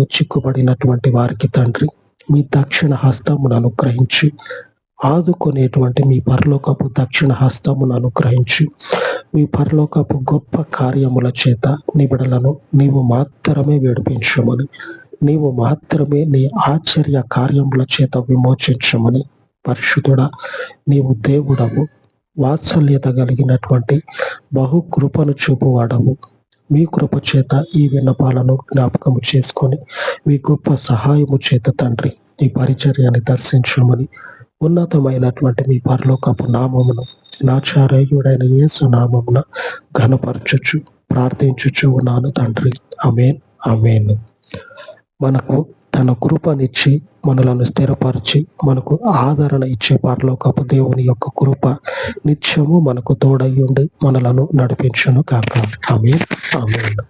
చిక్కుబడినటువంటి వారికి తండ్రి మీ దక్షిణ హస్తమును అనుగ్రహించి ఆదుకునేటువంటి మీ పరలోకపు దక్షిణ హస్తమును అనుగ్రహించి మీ పరలోకపు గొప్ప కార్యముల చేత నీ బిడ్డలను నీవు మాత్రమే విడిపించమని, నీవు మాత్రమే నీ ఆశ్చర్య కార్యముల చేత విమోచించమని, పరిశుద్ధుడా నీవు దేవుడవు, వాత్సల్యత కలిగినటువంటి బహుకృపను చూపువాడవు. మీ కృప చేత ఈ విన్నపాలను జ్ఞాపకము చేసుకొని మీ గొప్ప సహాయము చేత తండ్రి ఈ పరిచర్యని దర్శించమని ఉన్నతమైనటువంటి మీ పరలోకపు నామమును నాచార్యుడైన యేసు నామమున ఘనపరచుచు ప్రార్థించుచు ఉన్నాను తండ్రి. ఆమేన్, ఆమేన్. మనకు తన కృపనిచ్చి మనలను స్థిరపరిచి మనకు ఆదరణ ఇచ్చే పరలోకపు దేవుని యొక్క కృప నిత్యము మనకు తోడై ఉండి మనలను నడిపించును కాక. ఆమేన్, ఆమేన్.